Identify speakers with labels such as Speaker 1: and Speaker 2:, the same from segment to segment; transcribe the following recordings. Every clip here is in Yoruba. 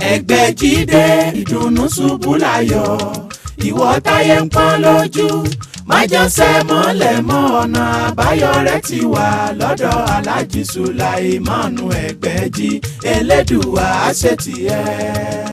Speaker 1: Ẹgbẹ́jídé ìdùnnú ṣubú láyọ̀ ìwọ táyé ń pọ́n lójú májànsẹ́ mọ́lẹ̀ mọ́ ọ̀nà àbáyọ rẹ̀ ti wà lọ́dọ̀ Alhaji Sulaimanu Ẹgbẹ́jí Elédùà àṣetì ẹ̀.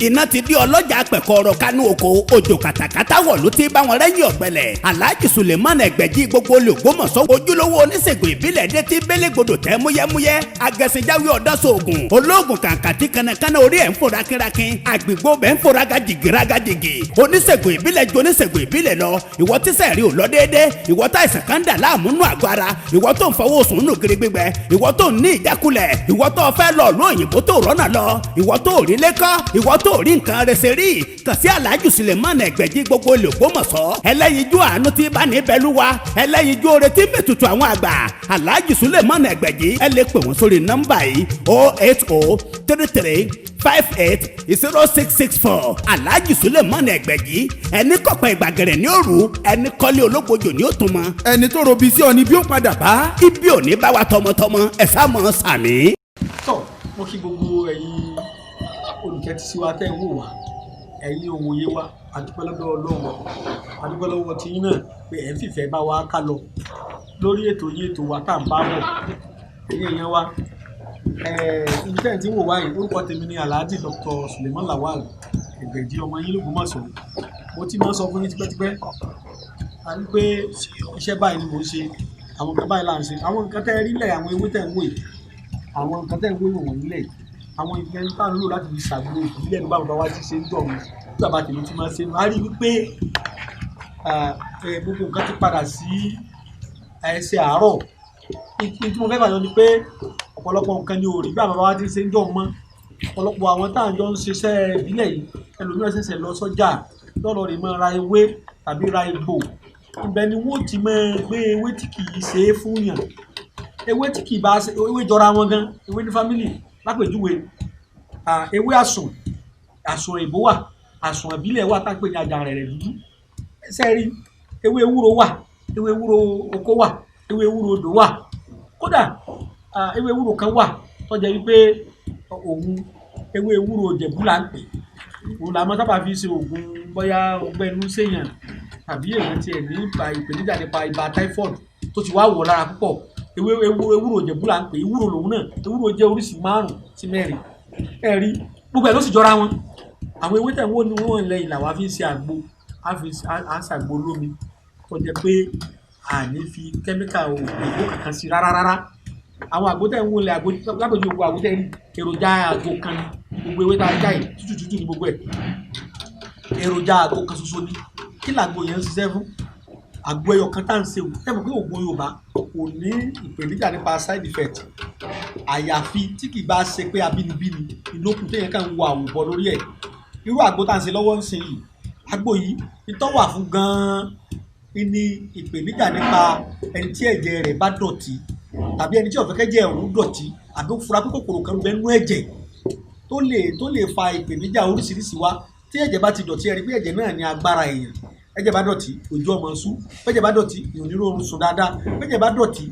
Speaker 2: iná ti di ọlọ́jà pẹ̀kọ́rọ̀ kánú oko òjò kàtàkàtà wọ̀ ló ti bá wọn rẹ́yìn ọ̀gbẹ́lẹ̀ Alhaji Sulaimanu Ẹgbẹ́jí gbogbo olùgbòmọ̀sọ́ ojúlówó oníṣègùn ìbílẹ̀ dé ti bélégbodò tẹ́ múyẹ́múyẹ́ agẹ̀sìnjáwé ọ̀dọ́sọ̀ọ̀gùn olóògùn kàǹkàtì kanakana orí ẹ̀ ń fò rákínrákín àgbègbè bẹ́ẹ̀ ń fò rágàjìgì oníṣègùn ìbílẹ̀ ju oníṣègùn ìbílẹ̀ lọ ìwọ tíṣẹ̀ rí ò lọ déédé ìwọ tá ìsàn kan dà láàmú nù àgọ́ ara ìwọ tó ń fọwọ́ sùn nù kiri gbígbẹ ìwọ tó ń ní ìjákulẹ̀ ìwọ tó fẹ́ lọ lóyìnbó tó rọ́nà lọ ìwọ tó rí lẹ́kọ́ ìwọ tó rí nǹkan rẹsẹ̀ rí kàn sí Alhaji Sulaimanu Ẹgbẹ́jí gbogbo l'Ògbómọ̀ṣọ́ ẹlẹ́yinjú àánú tí bá ní bẹ́lúwa ẹlẹ́yinjú oore tí mẹ́tutù àwọn àgbà Alhaji Sulaimanu Ẹgbẹ́jí ẹ lè pè wọ́n sórí nọ́mbà yìí 08033580664 Alhaji Sulaimanu Ẹgbẹ́jí ẹni kọ̀pẹ́ ìgbàgẹ̀rẹ̀ ní òru ẹni kọ́lé ológbojò ní òtún mọ́
Speaker 3: ẹni tó robi sí ọ ni bí ó padà bá.
Speaker 2: ibi ò ní bá wa tọmọtọmọ ẹ sá mọ sàmì.
Speaker 4: tọ́ mo kí gbogbo ẹ̀yin olùkẹ́tí sí wa tẹ́ ń wò wá ẹ̀yin òwòye wa àdúpẹ́ lọ́dọ̀ Ọlọ́run àdúpẹ́ lọ́wọ́ tí yín náà pé ẹ̀ ń fìfẹ́ bá wa ká lọ lórí ètò yín ètò wa tá à ń bá bọ̀ ẹ̀yin èèyàn wa ibi tẹ́ ẹ̀ tí ń wò wá yìí orúkọ tèmi ni Alhaji Dr. Suleiman Lawal Ẹgbẹ́jí ọmọ yín l'Ògbómọ̀ṣọ́ mo ti máa ń sọ fún yín tipẹ́tipẹ́ a ní pé iṣẹ́ báyìí ni mò ń ṣe àwọn nǹkan báyìí là ń ṣe àwọn nǹkan tẹ́ ẹ rí lẹ̀ àwọn ewé tẹ́ ń wò yìí àwọn nǹkan tẹ́ ń wò wọ̀nyí lẹ̀ àwọn ìgbẹ́ tá à ń lò láti fi ṣàgbó ìbílẹ̀ nígbà bàbá wa ti ṣe ń jọ̀ wọn tí bàbá tèmi ti máa ṣe nù á rí wípé gbogbo nǹkan ti padà sí ẹsẹ̀ àárọ̀ tí mo fẹ́ fàyọ ni pé ọ̀pọ̀lọpọ̀ nǹkan ni ò rí bí bàbá wa ti ṣe ń jọ̀ mọ́ ọ̀pọ̀lọpọ̀ àwọn tá à ń jọ ń ṣiṣẹ́ ìbílẹ̀ yìí ẹlòmíràn ṣẹ̀ṣẹ̀ lọ sọ́jà lọ́lọ́ rè máa ra ewé tàbí ra egbò ibẹ̀ ni wọ́n ti máa gbé ewé tí kì í ṣe é fún yàn ewé tí kì í bá ṣe ewé jọra wọn gan ewé ní fámìlì lápèjúwe ewé àsùn ìbò wà àsùn ìbílẹ̀ wà tá à ń pè ní àjàrẹ̀rẹ̀ dúdú ẹsẹ̀ rí ewé ewúro wà ewé ewúro oko wà ewé ewúro odò wà kódà ewé ewúro kan wà tó jẹ́ wípé òun ewé ewúro Ìjẹ̀bú là ń pè òun là máa sábà fi ṣe oògùn bóyá ọgbẹ́ inú ṣèyàn tàbí èèyàn tiẹ̀ ní ìpèníjà nípa ibà typhoid tó ti wá wọ̀ lára púpọ̀ ewúro Ìjẹ̀bú là ń pè ewúro lòun náà ewúro jẹ́ oríṣi 5 sí 4 ẹ̀rí gbogbo ẹ̀ ló sì jọra wọn àwọn ewé tẹ̀ ń wò ní wọ́n lẹ́yìn làwọn fi ń ṣe àgbo à ń ṣàgbo lómi tó jẹ́ pé àní fi kẹ́míkà òyìnbó kankan sí rárá àwọn àgbo tẹ̀ ń wò lẹ́ àgbo lápèjú gbogbo àgbo tẹ̀ ń èròjà àgbo kan gbogbo ewé tá a já yìí tútù ní gbogbo ẹ̀ èròjà àgbo kan ṣoṣo ní kí làgbo yẹn ń ṣiṣẹ́ fún àgbo ẹyọ kan tá à ń ṣe ẹ mọ̀ pé oògùn Yorùbá kò ní ìpèníjà nípa side effect àyàfi tí kì í bá ṣe pé abínibíni ìlókun téèyàn kàn ń wo àwòbọ lórí ẹ̀ irú àgbo tá à ń ṣe lọ́wọ́ ń sìn yìí àgbo yìí ìtọ́wà fún gan-an ní ìpèníjà nípa ẹni tí ẹ̀jẹ̀ rẹ̀ bá dọ̀tí tàbí ẹni tí ó fẹ́ kẹ́jẹ̀ òun dọ̀tí àbí ó fura pé kòkòrò kan bẹ nínú ẹ̀jẹ̀ tó lè fa ìpèníjà oríṣiríṣi wá tí ẹ̀jẹ̀ bá ti dọ̀tí ẹ rí pé ẹ̀jẹ̀ náà ní agbára èèyàn ẹ̀jẹ̀ bá dọ̀tí ojú ọmọ sú bẹ́jẹ̀ bá dọ̀tí ìrònú sùn dáadáa bẹ́jẹ̀ bá dọ̀tí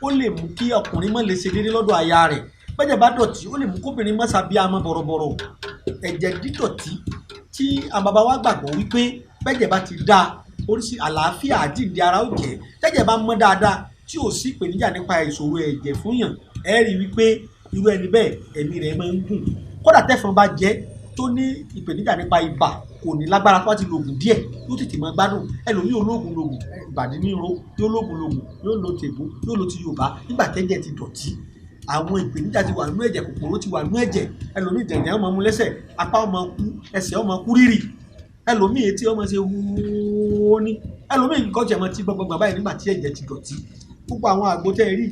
Speaker 4: ó lè mú kí ọkùnrin má lè ṣe déédéé lọ́dọ̀ aya rẹ̀ bẹ́jẹ̀ bá dọ̀tí ó lè mú kóbìnrin má ṣàbíamọ bọ̀rọ̀bọ̀rọ̀ ẹ̀jẹ̀ dídọ̀tí tí àwọn bàbá wa gbàgbọ́ wípé bẹ́jẹ̀ bá ti dá oríṣi àlàáfíà àjíǹde ara ó jẹ́ tẹ́jẹ̀ bá mọ́ dáadáa tí ò sí ìpèníjà nípa ìṣòro ẹ̀jẹ̀ fún yàn ẹ rí wípé irú ẹni bẹ́ẹ̀ ẹ̀mí rẹ̀ máa ń gùn kódà tẹ́fọn bá jẹ́ tó ní ìpèníjà nípa ibà kò ní lágbára tó bá ti lògùn díẹ̀ yóò tètè máa gbádùn ẹlòmíì olóògùn lògùn ìbàdí ní ro yóò lògùn yóò lo tèbó yóò lo ti Yorùbá nígbà tẹ́jẹ̀ ti dọ̀tí àwọn ìpèníjà ti wà nínú ẹ̀jẹ̀ kòkòrò ti wà nínú ẹ̀jẹ̀ ẹlòmíì jẹ̀jẹ̀ ọmọ mú lẹ́sẹ̀ apá ọmọ kú ẹsẹ̀ ọmọ kú rírì ẹlòmíì etí ọmọ ṣe wúwo ní ẹlòmíì nǹkan jẹ̀ mọ́ ti gbọgbọgbà báyìí nígbà tí ẹ̀jẹ̀ ti dọ̀tí gbogbo àwọn àgbo tẹ́ ẹ rí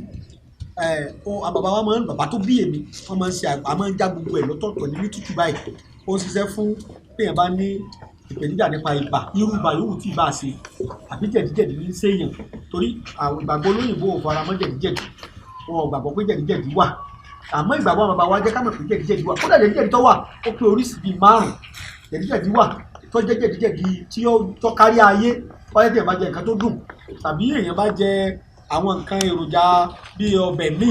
Speaker 4: bàbá wa máa ń bàbá tó bí èmi wọ́n máa ń ṣe àgbà máa ń já gbogbo ẹ̀ lọ́tọ̀ọ̀tọ̀ ní tútù báyìí ó ń ṣiṣẹ́ fún péyàn bá ní ìpèníjà nípa ibà irú ibà yòówù tí ibà ṣe àbí jẹ̀díjẹ̀dí ní séèyàn torí àwọn ìgbàgbọ́ olóyìnbó ò fara mọ́ jẹ̀díjẹ̀dí wọn ò gbàgbọ́ pé jẹ̀díjẹ̀dí wà àmọ́ ìgbàgbọ́ àwọn bàbá wa jẹ́ ká mọ̀ pé jẹ̀díjẹ̀dí wà kódà jẹ̀díjẹ̀dí tó wà ó pé oríṣi bíi 5 jẹ̀díjẹ̀dí wà tó jẹ́ jẹ̀díjẹ̀dí tí ó tó kárí ayé wáyé tí èèyàn bá jẹ nǹkan tó dùn tàbí èèyàn bá jẹ àwọn nǹkan èròjà bíi ọbẹ̀ míì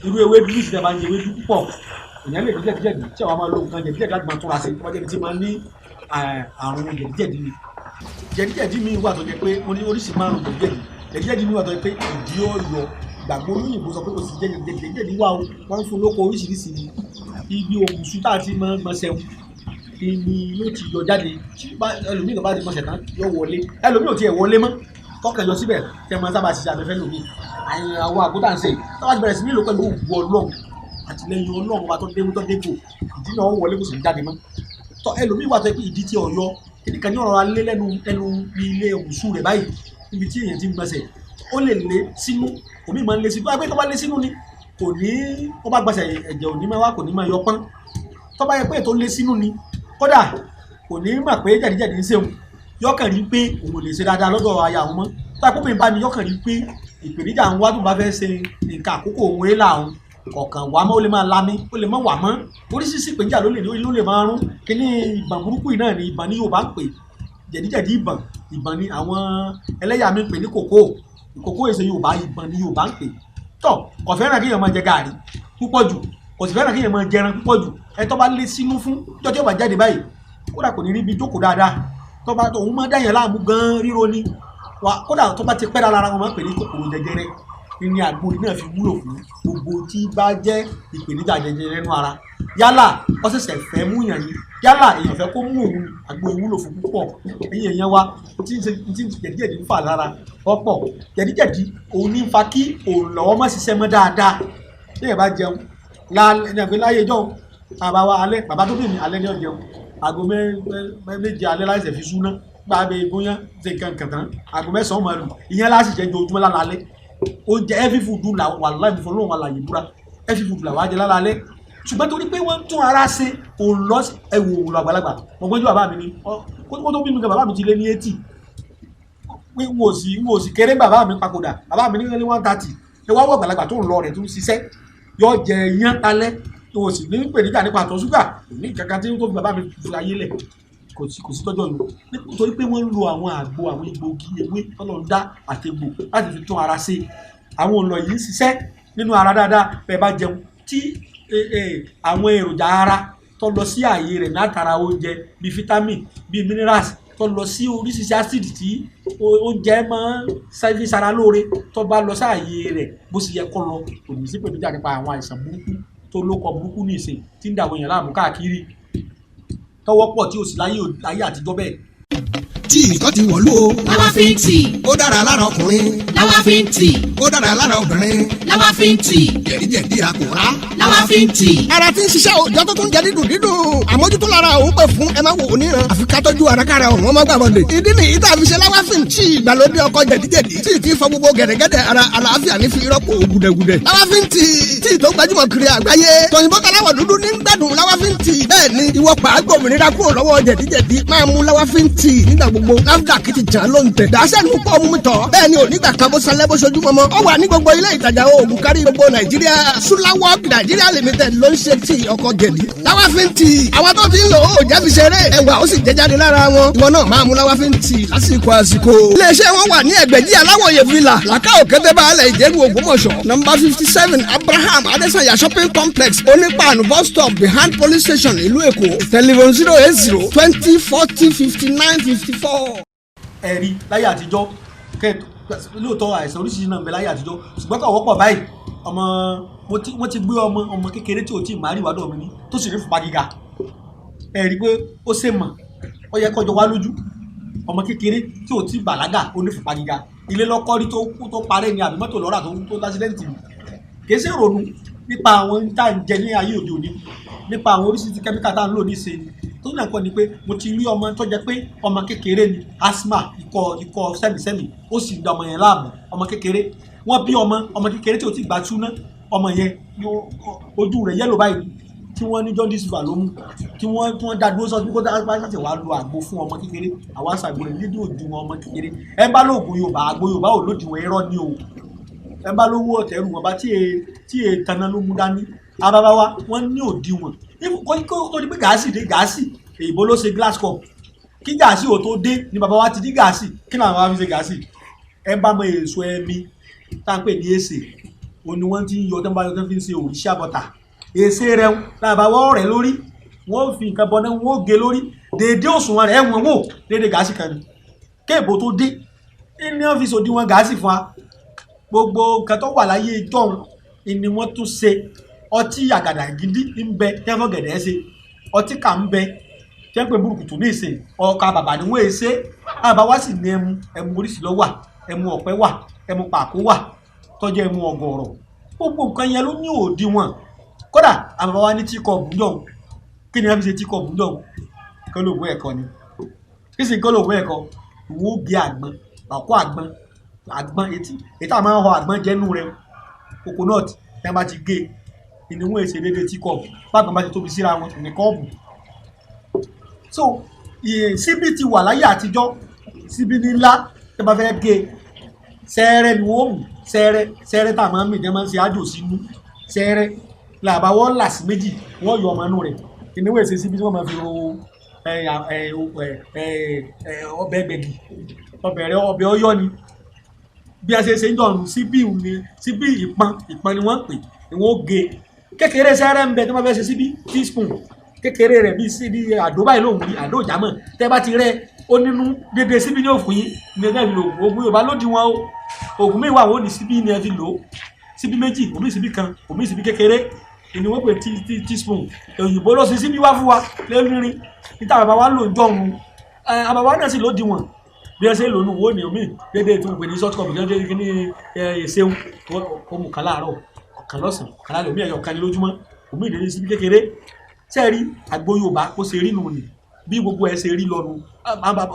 Speaker 4: irú ewédú ní ìsìlẹ̀ bá ń jẹ ewédú púpọ̀ èèyàn lè ní jẹ̀díjẹ̀dí tí àwọn máa lo nǹkan jẹ̀díjẹ̀dí láti máa túnra sí tó bá jẹ́ ibi tí máa ní àrùn jẹ̀díjẹ̀dí ni jẹ̀díjẹ̀dí mi wà tó jẹ́ pé mo ní oríṣi márùn jẹ̀díjẹ̀dí mi wà tó jẹ́ pé ìdí ó yọ ìgbàgbọ́ olóyìnbó sọ pé kò sí jẹ̀díjẹ̀dí wà ó wọ́n ń fún lóko oríṣiríṣi ni ibi òmùsù tá a ti máa ń gbọ́nsẹ̀ ni yóò ti yọ jáde ẹlòmíì tó bá ti gbọ́nsẹ̀ tán yóò wọlé ẹlòmíì ò tiẹ̀ wọlé mọ́ kọ́kàn yọ síbẹ̀ tẹ́ máa sábà ṣiṣẹ́ abẹ́fẹ́ lòmíì àwọn àgùntàn ṣe táwọn ti bẹ̀rẹ̀ sí nílò pẹ̀lú òwú ọlọ́run àtìlẹyìn ọlọ́run wa tó déwú tó dégò ìdí náà wọlé kò sì ní jáde mọ́ tọ́ ẹlòmíì wà tó yẹ pé ìdí tí ọ̀yọ́ kìnìkan ní ọ̀rọ̀ alẹ́ lẹ́nu ilé òwúsù rẹ̀ báyìí níbi tí èèyàn ti ń gbọ̀nsẹ̀ ó lè lé sínú òmíì máa ń lé sínú tó bá lé sínú ni kò ní ó bá gbọ̀nsẹ̀ ẹ̀jẹ̀ ò ní máa wá kò ní máa yọ pọ́n tó bá yẹ pé ètò lé sínú ni kódà kò ní mọ̀ pé jẹ̀díjẹ̀dí ń ṣeun yọkàn rí pé òun lè ṣe dáadáa lọ́dọ̀ aya òun mọ́ tó bá pọ́pẹ́ bá ní yọkàn rí pé ìpèníjà ń wá tó bá fẹ́ ṣe nǹkan àkókò òun é làwọn kọ̀ọ̀kan wà mọ́ ó lè máa lami ó lè má wà mọ́ oríṣiríṣi ìpèníjà ló lè máa rún kíní ìbọn burúkú yìí náà ni ìbọn ní Yorùbá ń pè jẹ̀díjẹ̀dí ìbọn ni àwọn ẹlẹ́yà mi ń pè ní kòkó èsè Yorùbá ìbọn ní Yorùbá ń pè tọ́ kò fẹ́ràn kéèyàn máa jẹ gààrí púpọ̀ jù kò sì fẹ́ràn kéèyàn máa jẹran púpọ̀ jù ẹ tó bá lé sínú fún jọjọ́ bá jáde báyìí kódà kò ní rí ibi jókòó dáadáa tó bá òun máa dáyàn láàmú gan ríro ni kódà tó bá ti pẹ́ lára wọn máa ń pè ní kòkòrò jẹjẹrẹ ní àgbo náà fi wúlò fún gbogbo tí bá jẹ́ ìpèníjà jẹjẹrẹ nínú ara yálà ó ṣẹ̀ṣẹ̀ fẹ́ mú yàn ni yálà èèyàn fẹ́ kó mú òun àgbo ìwúlò fún púpọ̀ ẹ̀yìn èèyàn wa tí jẹ̀díjẹ̀dí ń fà lára ọ̀pọ̀ jẹ̀díjẹ̀dí òun ní fa kí òun lọ́wọ́ má ṣiṣẹ́ mọ́ dáadáa bí ẹ̀ bá jẹun láyé jọ àbáwá alẹ́ bàbá tó bèèrè alẹ́ ní ọ̀jẹun aago méje alẹ́ láìsẹ̀ fi súná gbàgbé gúnyán ṣe kankan tán aago mẹ́sàn-án máa lù ìyẹn láti jẹ́ ojúmọ́ lálẹ́ oúnjẹ heavy food là wà láì fún olóhùn àlàyé búra heavy food là wà á jẹ lálẹ́ ṣùgbọ́n torí pé wọ́n tún ara ṣe òun lọ ẹ̀wò òun lọ àgbàlagbà ọgbọ́njú bàbá mi ni kó tó bínú gan bàbá mi ti lé ní 80 n ò sì kéré bàbá mi papòdà bàbá mi ní 130 ẹ wá wọ àgbàlagbà tó ń lọ rẹ̀ tó ń ṣiṣẹ́ yọ jẹ iyán alẹ́ tó o sì ní ìpèníjà nípa àtọ̀ ṣúgà ní kankan tí ó fi bàbá mi fi ayé lẹ̀ kò sí tọ́jọ́ ìlú nítorí pé wọ́n ń lo àwọn àgbo àwọn egbòogi ewé tọ́lọ́run dá àtẹ̀gbò láti fi tún ara ṣe àwọn ọ̀nà yìí ń ṣiṣẹ́ nínú ara dáadáa bẹ́ẹ̀ bá jẹun tí àwọn èròjà ara tó lọ sí ààyè rẹ̀ látara oúnjẹ bíi vitamin bíi minerals tó lọ sí oríṣiríṣi acid tí oúnjẹ máa ń ṣáájú sára lóore tó bá lọ sáàyè rẹ̀ bó sì yẹ kó lọ kò ní sí ìpèníjà nípa àwọn àìsàn burúkú tó lókọ burúkú ní ìsìn tí ń dàwọn èèyàn láàmú káàkiri tọwọ́ pọ̀ tí ò sí láyé àtijọ́ bẹ́ẹ̀.
Speaker 5: tí nǹkan ti wọ̀lú o.
Speaker 6: láwa fi ń tì.
Speaker 5: ó dára lára ọkùnrin.
Speaker 6: láwa fi ń tì.
Speaker 5: ó dára lára obìnrin.
Speaker 6: láwa fi ń tì.
Speaker 5: jẹ̀díjẹ̀dí àkùrá.
Speaker 6: láwa fi ń tì.
Speaker 5: ara tí ń ṣiṣẹ́ òòjọ́ tó tún jẹ́ dídùn àmójútó lára òun pè fún ẹ má wò ó níran àfi ká tọ́jú ara kára òun ọmọ gbàgbọ́dé. ìdí nìyí tá a fi ṣe láwa fi ń tì ìgbàlódé ọkọ jẹ̀díjẹ̀dí tí ì ti fọ gbogbo gẹ̀dẹ̀gẹ̀dẹ̀ ara àlàáfíà ní fi rọ́pò gùdẹ̀gùdẹ̀. láwa fi ń tì tí tó gbajúmọ̀ kiri àgbáyé tòyìnbó kaláwọ̀ dúdú ní gbádùn láwa fi ń tì bẹ́ẹ̀ ni ìwọ pàágbó òmìnira kúrò lọ́wọ́ jẹ̀díjẹ̀dí máa mú láwa fi ń tì nígbà gbogbo NAFDAC ti jà ló ń tẹ̀. dàṣẹ́ nu pọ̀ mú tọ̀ bẹ́ẹ̀ ni onígbà kan bó sanlẹ̀ bó ṣojú mọ́mọ́ ọ wà ní gbogbo ilé ìtajà oògùn kárí gbogbo Nàìjíríà Sulawok Nigeria Limited ló ń ṣe tí ọkọ̀ jẹ̀dí. láwa fi ń tì àwọn tó ti ń lò ó jẹ́ fi ṣeré ẹwà ó sì jẹ́ jáde lára wọn. ìwọ náà máa mú láwa fi ń tì lásìkò àsìkò. iléeṣẹ́ wọn wà ní ẹgbẹ̀jì aláwọ̀yẹ villa làkà òkété baálẹ̀ ìjẹ́rù Ògbómọ̀ṣọ́ number 57 Abraham Adesanya shopping complex onípaànù bus stop behind police station ìlú Èkó telephone 080 20 40 59 54.
Speaker 4: ẹ̀rí láyé àtijọ́ lóòótọ́ àìsàn oríṣiríṣi náà ń bẹ láyé àtijọ́ ṣùgbọ́n kò wọ́pọ̀ báyìí wọ́n ti gbé ọmọ kékeré tí ò tí ì máa rí ìwádọ̀ mi ní tó sì rí fúnpa gíga ẹ̀rí pé ó ṣe mọ̀ ó yẹ kọjọ wá lójú ọmọ kékeré tí ò tí ì bàlágà ó ní fúnpa gíga ilé lọ́kọ́rí tó parẹ́ ni àbí mọ́tò lọ́rà tó lásìlẹ́ǹtì kì í ṣe ìrònú nípa àwọn tá à ń jẹ ní ayé òde òní nípa àwọn oríṣiríṣi kẹ́míkà tá à ń lò níṣe ni tó ní ẹ̀kọ́ ni pé mo ti rí ọmọ tó jẹ́ pé ọmọ kékeré ni asthma ikọ́ sẹ́mìsẹ́mì ó sì ń da ọmọ yẹn láàmú ọmọ kékeré wọ́n bí ọmọ kékeré tí ò ti gbà túná ọmọ yẹn ojú rẹ̀ yẹ́lò báyìí tí wọ́n ní jaundice fever ló mú tí wọ́n dá dúró sọ́dún kó dáa láti wá lo àgbo fún ọmọ kékeré àwọn àṣàgbò rẹ̀ nídìí òdiwọ̀n ọmọ kékeré ẹ bá lóògùn Yorùbá àgbo Yorùbá ò lódiwọ̀n irọ́ ni o ẹ bá lówó ọ̀tẹ̀rù wọn bá tí ètàná ló mú dání abábáwá wọ́n ní òdiwọ̀n kó tó di pé gáàsì èyìnbó ló ṣe glass cup kí gáàsì ò tó dé ni bàbá wa ti di gáàsì kí ni àwọn fi ṣe gáàsì ẹ bá mọ èso ẹmi tá à ń pè ní èsè òun ni wọ́n ti ń yọ tó ń bá yọ tó fi ń ṣe òrìṣà bọ́tà èsè rẹ̀ làbàwọ́ rẹ̀ lórí wọ́n fi nǹkan bọ́ náà wọ́n gé lórí déédé òṣùwọ̀n rẹ̀ wọ́n wò déédé gáàsì kan ni kéèbó tó dé ní ọ́fíìsì òdiwọ̀n gáàsì fún wa gbogbo nǹkan tó wà láyé ìjọ́un ni wọ́n tún ṣe ọtí àgàdà gidi ń bẹ tí wọ́n gẹ̀dẹ̀ ṣe ọtí kà ń bẹ tí wọ́n pè burúkutu ní ìsìn ọkà bàbà ni wọ́n ṣe àbáwá sì ní ẹmu oríṣi lọ wà ẹmu ọ̀pẹ wà ẹmu pàkó wà tọ́jú ẹmu ọ̀gọ̀rọ̀ gbogbo nǹkan yẹn ló ní òdiwọ̀n kódà àbáwá ní tíkọ̀ọ̀bù yọ̀ kí ni wọ́n fi ṣe tíkọ̀ọ̀bù yọ̀ kọ́ lóògùn ẹ̀kọ́ ni kí sì kọ́ lóògùn ẹ̀kọ́ wọ́n gé àgbọn ọ̀kọ́ àgbọn etí àwọn máa ń họ àgbọn jẹ́nu rẹ coconut tí wọ́n bá ti gé ni wọ́n ṣe déédéé tíkọ̀ọ̀bù bákan bá ti tóbi síra wọn ní kọ́ọ̀bù so síbí ti wà láyé àtijọ́ síbí ní ńlá tí wọ́n bá fẹ́ gé sẹ́ẹ̀rẹ́ ni wọ́n mú sẹ́ẹ̀rẹ́ tá a máa ń mì jẹ́ máa ń ṣe àjò sínú sẹ́ẹ̀rẹ́ làbáwọ́ là sí méjì wọ́n yọ ọmọ inú rẹ̀ ìníwó èsè síbi tí wọ́n máa fi ro ọbẹ̀ gbẹ̀gì ọbẹ̀ ọyọ́ ni bí a ṣe ṣe ń dọ̀rùn síbí ìpọn ni wọ́n pè ni wọ́n gé kékeré sẹ́ẹ̀rẹ́ ń bẹ tí wọ́n fẹ́ ṣe síbí teaspoon kékeré rẹ̀ bí síbi àdó báyìí lòun rí àdó ìjàmọ̀ tẹ́ bá ti rẹ́ ó nínú dédé síbí ní òfin yìí ní ẹgbẹ́ ìlò oògùn Yorùbá ló di wọn o oògùn mẹ́wàá wo ní síbí ní ẹ fi lò ó síbí méjì omi síbí kan omi síbí kékeré ni wọ́n pè teaspoon òyìnbó ló ṣe síbí wá fún wa lẹ́rìnrín níta bàbá wa lò ń jọ òun àbàbá náà sì ló di wọn bí ẹ ṣe lò nù wó ní omi dédé tó ń pè ní short cup dédé ní èsèun omu kan láàárọ̀ ọ̀kan lọ́sàn-án kan lálẹ́ omi ẹ̀yọ̀ kan ní lójúmọ́ omi ìdílé síbí kékeré sẹ́ẹ̀rí àgbo Yorùbá ó ṣe rí nù ní bí gbogbo ẹ ṣe rí lọ́nu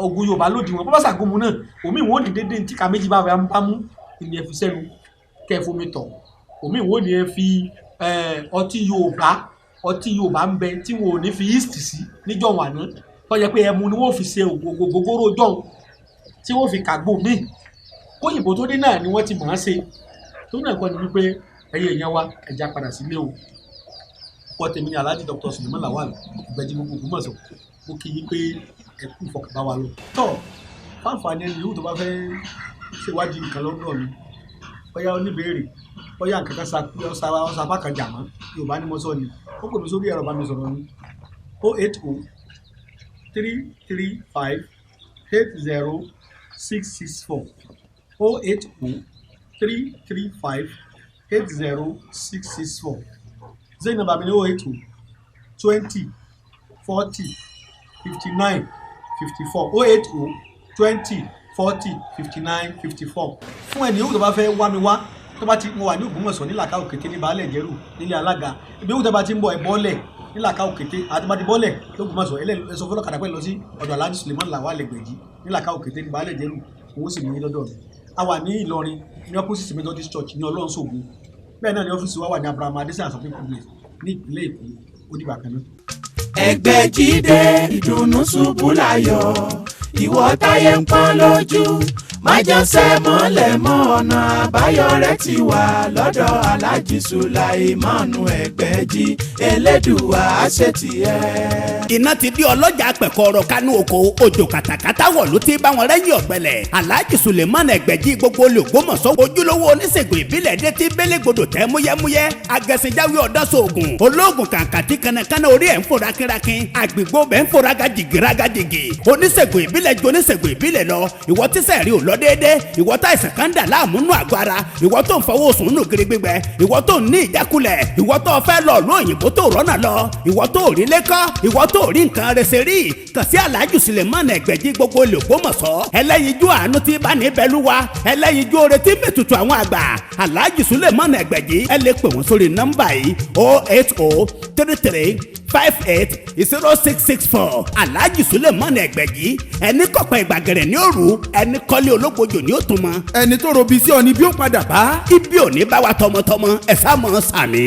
Speaker 4: ogun Yorùbá lòdì wọn bọ́bá ṣàgbọ́mu náà omi ìwọ́n ní dédé tí ká méjì bá mú ìní ẹ fi sẹ́nu kẹ́ ẹ fomi tọ̀ omi ìwọ́n ní ẹ fi ọtí Yorùbá ń bẹ tí wọn ò ní fi yeast sí níjọ́ wà náà tó yẹ pé ẹmu ni wọ́n fi ṣe ògógóró jọ̀hún tí wọ́n fi kàgbó míì kóyìnbó tó dé náà ni wọ́n ti mọ̀ ọ́n ṣe tó náà kọ́ ni wípé ẹyẹ èèyàn wa ẹja padà sílé o kọ́ tèmi ní Alhaji Dr. Suleiman Lawal Ìgbẹ́jí gbogbo Ògbómọ̀ṣọ́ ó kí yín pé ẹkú ìfọkànbá wa lọ. tọ́ fáǹfààní ẹni yòówù tó bá fẹ́ ṣèwádìí nǹkan lọ́dọ̀ mi bóyá oníbèrè bóyá nǹkan kan ọ̀sàpá kan jà mọ́ Yorùbá ni mo sọ ni ó pè mí sórí ẹ̀rọ ìbánisọ̀rọ̀ mi 080-335-80664 080-335-80664 zẹ́yìn nàbà mi ní 080-20-40-59-54 080-20-40-59-54 fún ẹni yòówù tó bá fẹ́ wá mi wá tó bá ti mo wà ní Ògbómọ̀ṣọ́ ní Làkà Òkété ní Baálẹ̀ Jẹ́rù nílé alága ibi yòówù tó bá ti ń bọ̀ ẹ̀ bọ́ọ̀lẹ̀ ní Làkà Òkété àti bá ti bọ́ọ̀lẹ̀ l'Ógbómọ̀ṣọ́ ẹ̀sọ́ fọlọ́kadà pẹ́ lọ sí ọ̀dọ̀ Alhaji Suleiman Lawal Ìgbẹ́jí ní Làkà Òkété ní Baálẹ̀ Jẹ́rù owó sì ní lọ́dọ̀ mi a wà ní Ìlọrin ní opposite Methodist Church ní Ọlọ́runṣògo bẹ́ẹ̀ náà ní ọ́fíìsì wa wà ní Abraham Adesina shopping complex ní ìpínlẹ̀ Èkó ó dìgbà kan náà.
Speaker 1: Ẹgbẹ́jídé ìdùnnú ṣubú láyọ̀ ìwọ táyé ń pọ́n lójú májànsẹ́ mọ́lẹ̀ mọ́ ọ̀nà àbáyọ rẹ̀ ti wà lọ́dọ̀ Alhaji Sulaimanu Ẹgbẹ́jí Elédùà àṣetìẹ́.
Speaker 2: iná ti di ọlọ́jà pẹ̀kọ́rọ̀ kánú oko òjò kàtàkàtà wọ̀ ló ti bá wọn rẹ́yìn ọ̀gbẹ́lẹ̀ Alhaji Suleiman Ẹgbẹ́jí gbogbo Ògbómọ̀ṣọ́ ojúlówó oníṣègùn ìbílẹ̀ dé ti bélégbodò tẹ́ múyẹ́múyẹ́ agẹ̀sìnjáwé ọ̀dọ́sọ̀ọ̀gùn olóògùn kàǹkàtì kanakana orí ẹ̀ ń fò rákínrákín àgbègbè bẹ́ẹ̀ ń fò rágàjìgì oníṣègùn ìbílẹ̀ ju oníṣègùn ìbílẹ̀ lọ ìwọ tíṣẹ̀ rí ò lọ déédé ìwọ tá ìsàn kan dà láàmú nù àgọ́ ara ìwọ tó ń fọwọ́ sùn nù kiri gbígbẹ ìwọ tó ń ní ìjákulẹ̀ ìwọ tó fẹ́ lọ lóyìnbó tó rọ́nà lọ ìwọ tó rí lẹ́kọ́ ìwọ tó rí nǹkan rẹsẹ̀ rí kàn sí Alhaji Suleiman Ẹgbẹ́jí gbogbo Ògbómọ̀ṣọ́ ẹlẹ́yinjú àánú tí bá ní bẹ́lúwa ẹlẹ́yinjú oore tí mẹ́tutù àwọn àgbà Alhaji Suleiman Ẹgbẹ́jí ẹ lè pè wọ́n sórí nọ́mbà yìí 08033580664 Alhaji Suleiman Ẹgbẹ́jí ẹni kọ̀pẹ́ ìgbàgẹ̀rẹ̀ ní òru ẹni kọ́lé ológbojò ní òtún mọ́
Speaker 3: ẹni tó robi sí ọ ni bí ó padà bá.
Speaker 2: ibi ò ní bá wa tọmọtọmọ ẹ sá mọ́ sàmì.